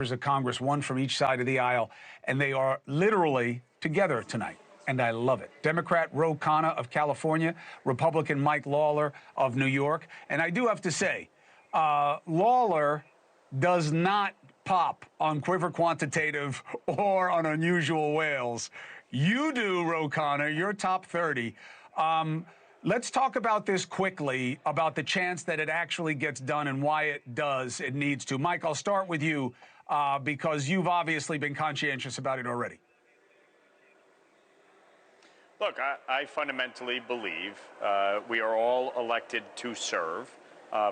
Members of Congress, one from each side of the aisle, and they are literally together tonight. And I love it. Democrat Khanna of California, Republican Mike Lawler of New York. And I do have to say, Lawler does not pop on quiver quantitative or on unusual whales. You do, Khanna. You're top 30. Let's talk about this quickly, about the chance that it actually gets done and why it needs to. Mike, I'll start with you because you've obviously been conscientious about it already. Look, I fundamentally believe we are all elected to serve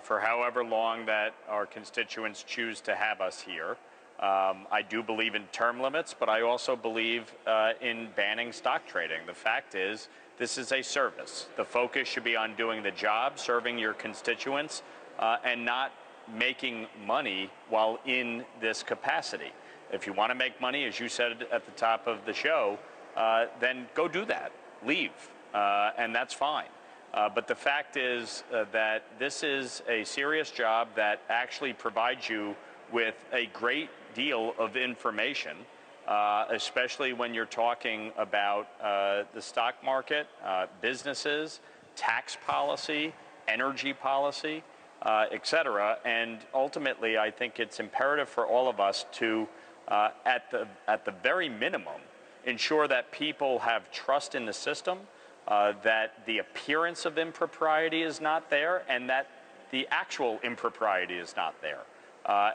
for however long that our constituents choose to have us here. I do believe in term limits, but I also believe in banning stock trading. The fact is, this is a service. The focus should be on doing the job, serving your constituents, and not making money while in this capacity. If you want to make money, as you said at the top of the show, then go do that. Leave, and that's fine. But the fact is that this is a serious job that actually provides you with a great deal of information, especially when you're talking about the stock market, businesses, tax policy, energy policy, et cetera. And ultimately, I think it's imperative for all of us to, at the very minimum, ensure that people have trust in the system, that the appearance of impropriety is not there, and that the actual impropriety is not there.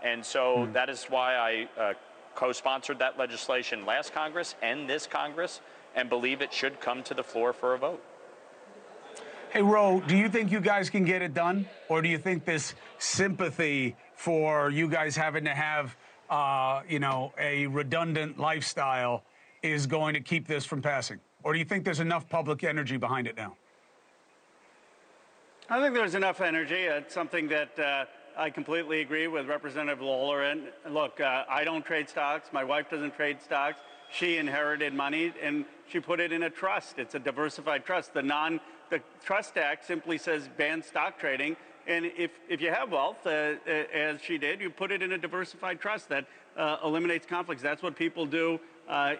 And so that is why I co-sponsored that legislation last Congress and this Congress, and believe it should come to the floor for a vote. Hey, Ro, do you think you guys can get it done? Or do you think this sympathy for you guys having to have, a redundant lifestyle is going to keep this from passing? Or do you think there's enough public energy behind it now? I think there's enough energy. It's something that I completely agree with Representative Lawler. And look, I don't trade stocks. My wife doesn't trade stocks. She inherited money and she put it in a trust. It's a diversified trust. The Trust Act simply says ban stock trading. And if you have wealth, as she did, you put it in a diversified trust that eliminates conflicts. That's what people do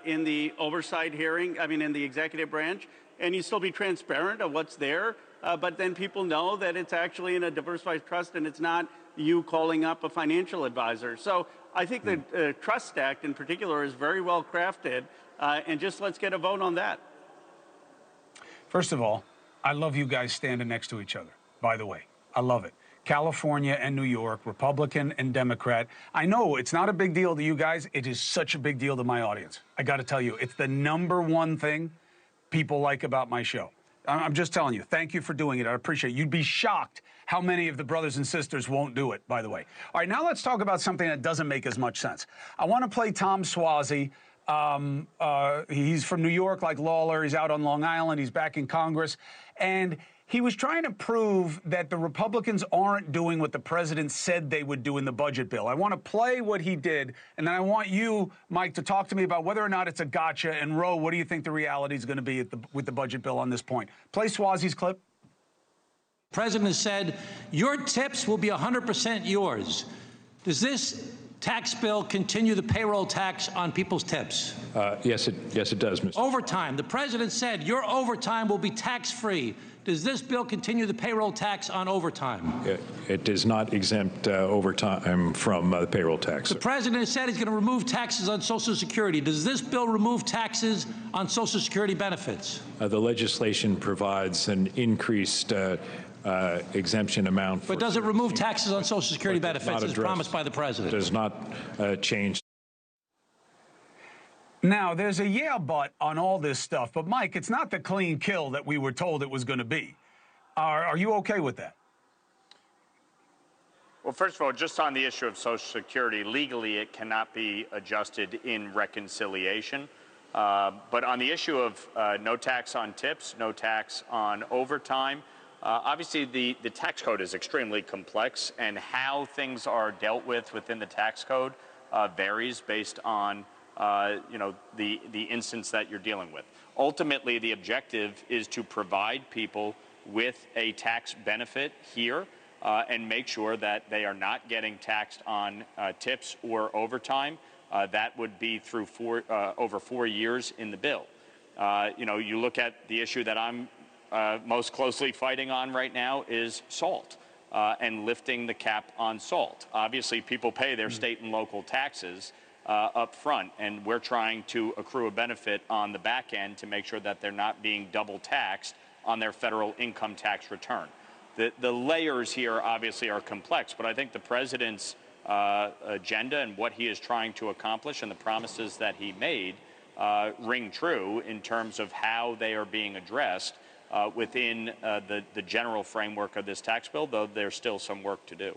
in the oversight hearing, in the executive branch. And you still be transparent of what's there, but then people know that it's actually in a diversified trust and it's not you calling up a financial advisor. So I think the Trust Act in particular is very well crafted, and just let's get a vote on that. First of all, I love you guys standing next to each other, by the way. I love it. California and New York, Republican and Democrat. I know it's not a big deal to you guys. It is such a big deal to my audience. I got to tell you, it's the #1 thing people like about my show. I'm just telling you, thank you for doing it. I appreciate it. You'd be shocked how many of the brothers and sisters won't do it, by the way. All right, now let's talk about something that doesn't make as much sense. I want to play Tom Suozzi. He's from New York, like Lawler. He's out on Long Island. He's back in Congress. And he was trying to prove that the Republicans aren't doing what the president said they would do in the budget bill. I want to play what he did, and then I want you, Mike, to talk to me about whether or not it's a gotcha. And, Ro, what do you think the reality is going to be with the budget bill on this point? Play Suozzi's clip. The president has said, your tips will be 100% yours. Does this tax bill continue the payroll tax on people's tips? Yes, it does, Mr. Overtime. The president said your overtime will be tax-free. Does this bill continue the payroll tax on overtime? It does not exempt overtime from the payroll tax. The president has said he's going to remove taxes on Social Security. Does this bill remove taxes on Social Security benefits? The legislation provides an increased exemption amount. But does it remove taxes on Social Security benefits as promised by the president? It does not change. Now, there's a yeah but on all this stuff. But, Mike, it's not the clean kill that we were told it was going to be. Are you okay with that? Well, first of all, just on the issue of Social Security, legally it cannot be adjusted in reconciliation. But on the issue of no tax on tips, no tax on overtime, obviously the tax code is extremely complex, and how things are dealt with within the tax code varies based on the instance that you're dealing with. Ultimately, the objective is to provide people with a tax benefit here and make sure that they are not getting taxed on tips or overtime. That would be through over 4 years in the bill. You look at the issue that I'm most closely fighting on right now is salt and lifting the cap on salt. Obviously, people pay their state and local taxes up front, and we're trying to accrue a benefit on the back end to make sure that they're not being double taxed on their federal income tax return. The layers here obviously are complex, but I think the president's agenda and what he is trying to accomplish and the promises that he made ring true in terms of how they are being addressed within the general framework of this tax bill, though there's still some work to do.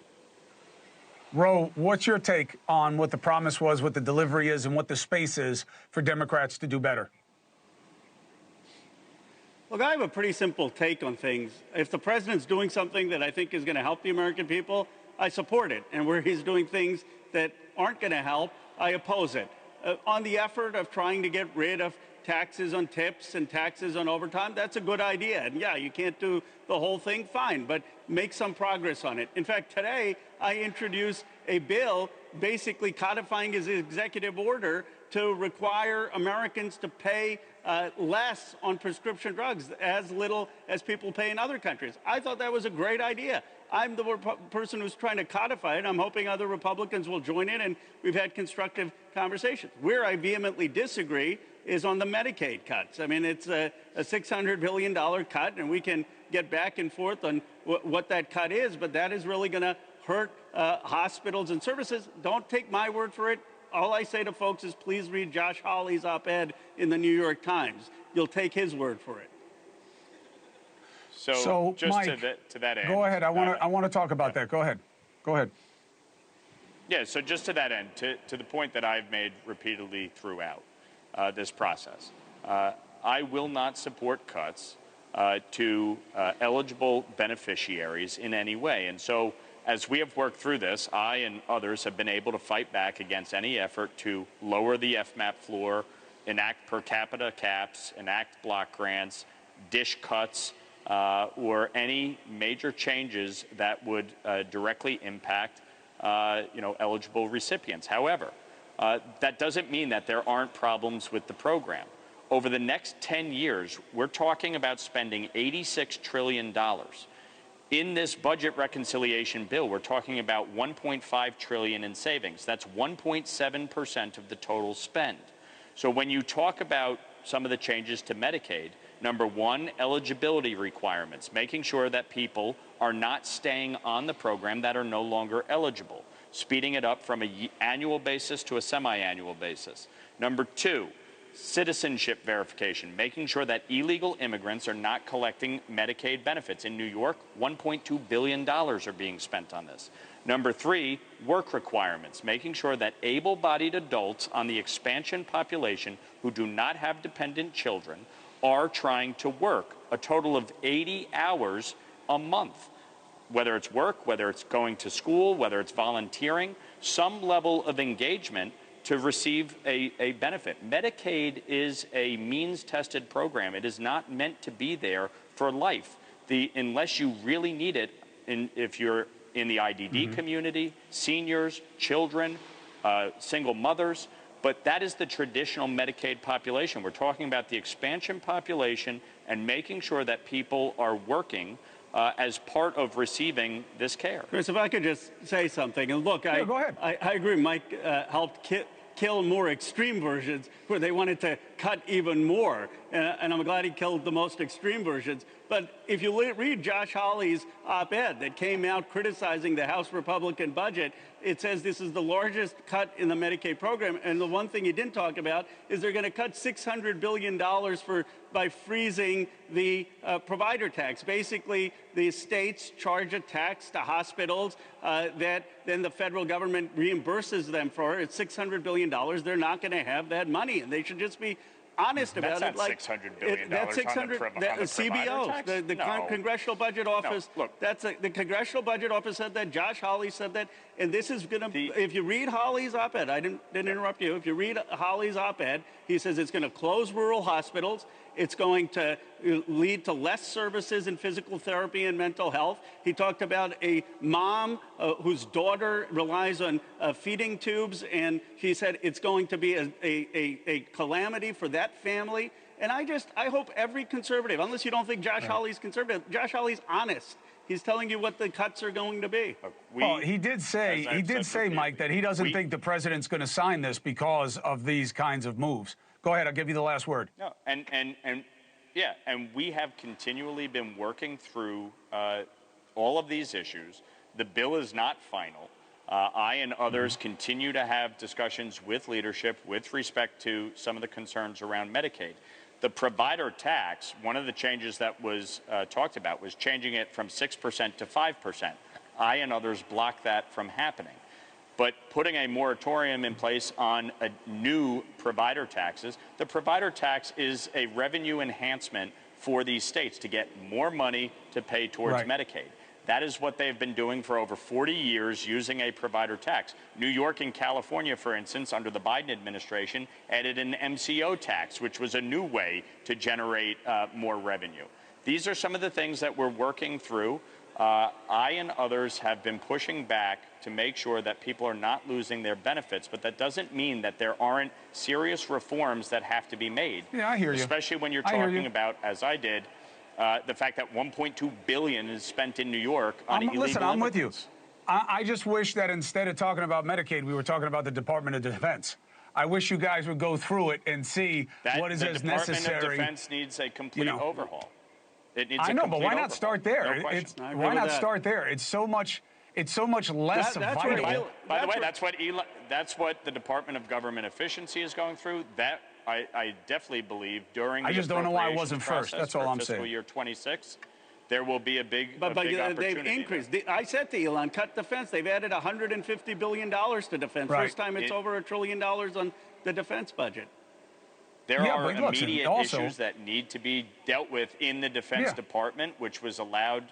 Ro, what's your take on what the promise was, what the delivery is, and what the space is for Democrats to do better? Look, I have a pretty simple take on things. If the president's doing something that I think is going to help the American people, I support it. And where he's doing things that aren't going to help, I oppose it. On the effort of trying to get rid of taxes on tips and taxes on overtime, that's a good idea. And yeah, you can't do the whole thing, fine, but make some progress on it. In fact, today I introduced a bill basically codifying his executive order to require Americans to pay less on prescription drugs, as little as people pay in other countries. I thought that was a great idea. I'm the person who's trying to codify it. I'm hoping other Republicans will join in, and we've had constructive conversations. Where I vehemently disagree is on the Medicaid cuts. I mean, it's a $600 billion cut, and we can get back and forth on what that cut is, but that is really going to hurt hospitals and services. Don't take my word for it. All I say to folks is please read Josh Hawley's op-ed in the New York Times. You'll take his word for it. So just Mike, to that end. Go ahead. I want to talk about that. Go ahead. Go ahead. Yeah, so just to that end, to the point that I've made repeatedly throughout this process, I will not support cuts to eligible beneficiaries in any way. And so as we have worked through this, I and others have been able to fight back against any effort to lower the FMAP floor, enact per capita caps, enact block grants, dish cuts, or any major changes that would directly impact eligible recipients. However, that doesn't mean that there aren't problems with the program. Over the next 10 years, we're talking about spending $86 trillion. In this budget reconciliation bill, we're talking about $1.5 trillion in savings. That's 1.7% of the total spend. So when you talk about some of the changes to Medicaid, number one, eligibility requirements, making sure that people are not staying on the program that are no longer eligible, speeding it up from an annual basis to a semi-annual basis. Number two, citizenship verification, making sure that illegal immigrants are not collecting Medicaid benefits. In New York, $1.2 billion are being spent on this. Number three, work requirements, making sure that able-bodied adults on the expansion population who do not have dependent children are trying to work a total of 80 hours a month. Whether it's work, whether it's going to school, whether it's volunteering, some level of engagement to receive a benefit. Medicaid is a means-tested program. It is not meant to be there for life. Unless you really need it, if you're in the IDD community, seniors, children, single mothers, but that is the traditional Medicaid population. We're talking about the expansion population and making sure that people are working as part of receiving this care. Chris, if I could just say something, and look, go ahead. I agree. Mike helped kill more extreme versions where they wanted to cut even more, and I'm glad he killed the most extreme versions. But if you read Josh Hawley's op-ed that came out criticizing the House Republican budget, it says this is the largest cut in the Medicaid program. And the one thing he didn't talk about is they're going to cut $600 billion by freezing the provider tax. Basically, the states charge a tax to hospitals that then the federal government reimburses them for. It's $600 billion. They're not going to have that money, and they should just be honest about That's it. not Like $600 billion that's 600. on the CBO, tax? the No. Congressional Budget Office. No, look. The Congressional Budget Office said that. Josh Hawley said that. And this is going to. If you read Hawley's op-ed, I didn't interrupt you. If you read Hawley's op-ed, he says it's going to close rural hospitals. It's going to lead to less services in physical therapy and mental health. He talked about a mom whose daughter relies on feeding tubes, and he said it's going to be a calamity for that family. And I hope every conservative, unless you don't think Josh Hawley's conservative, Josh Hawley's honest. He's telling you what the cuts are going to be. Well, he did say, Mike, that he doesn't think the president's going to sign this because of these kinds of moves. Go ahead. I'll give you the last word. No, and we have continually been working through all of these issues. The bill is not final. I and others continue to have discussions with leadership with respect to some of the concerns around Medicaid. The provider tax, one of the changes that was talked about was changing it from 6% to 5%. I and others blocked that from happening. But putting a moratorium in place on new provider taxes, the provider tax is a revenue enhancement for these states to get more money to pay towards Medicaid. That is what they've been doing for over 40 years, using a provider tax. New York and California, for instance, under the Biden administration, added an MCO tax, which was a new way to generate more revenue. These are some of the things that we're working through. I and others have been pushing back to make sure that people are not losing their benefits, but that doesn't mean that there aren't serious reforms that have to be made. Yeah, I hear you. Especially when you're talking about, as I did, the fact that $1.2 billion is spent in New York on illegal immigrants. Listen, I'm with you. I just wish that instead of talking about Medicaid, we were talking about the Department of Defense. I wish you guys would go through it and see what is as necessary. The Department of Defense needs a complete overhaul. It needs I know, but why not start there? No question. Why not start there? It's so much less vital. By the way, that's what the Department of Government Efficiency is going through. That I definitely believe during the just don't know why it wasn't first. That's all I'm saying. Fiscal year 26, there will be a big But opportunity. they've increased. I said to Elon, cut defense. They've added $150 billion to defense. First time it's over $1 trillion on the defense budget. There are immediate issues that need to be dealt with in the Defense Department, which was allowed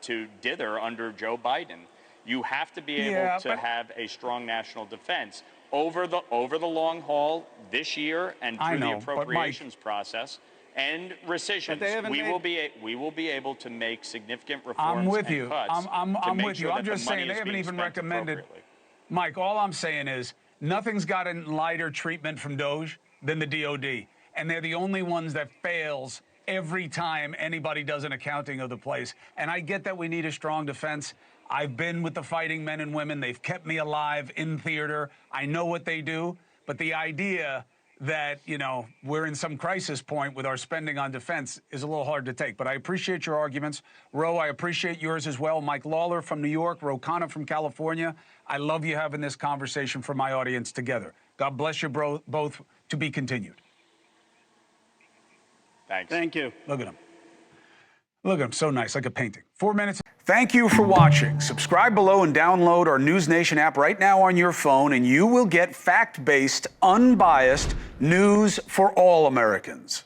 to dither under Joe Biden. You have to be able to have a strong national defense over the long haul this year and through the appropriations process and rescissions. We will be able to make significant reforms I'm with and you. cuts. I'm with you. I'm just saying they haven't even recommended. Mike, all I'm saying is nothing's gotten lighter treatment from DOJ than the DOD. And they're the only ones that fails every time anybody does an accounting of the place. And I get that we need a strong defense. I've been with the fighting men and women. They've kept me alive in theater. I know what they do. But the idea that, we're in some crisis point with our spending on defense is a little hard to take. But I appreciate your arguments. Ro, I appreciate yours as well. Mike Lawler from New York, Ro Khanna from California. I love you having this conversation for my audience together. God bless you both. To be continued. Thanks. Thank you. Look at him. Look at him. So nice, like a painting. 4 minutes. Thank you for watching. Subscribe below and download our NewsNation app right now on your phone, and you will get fact-based, unbiased news for all Americans.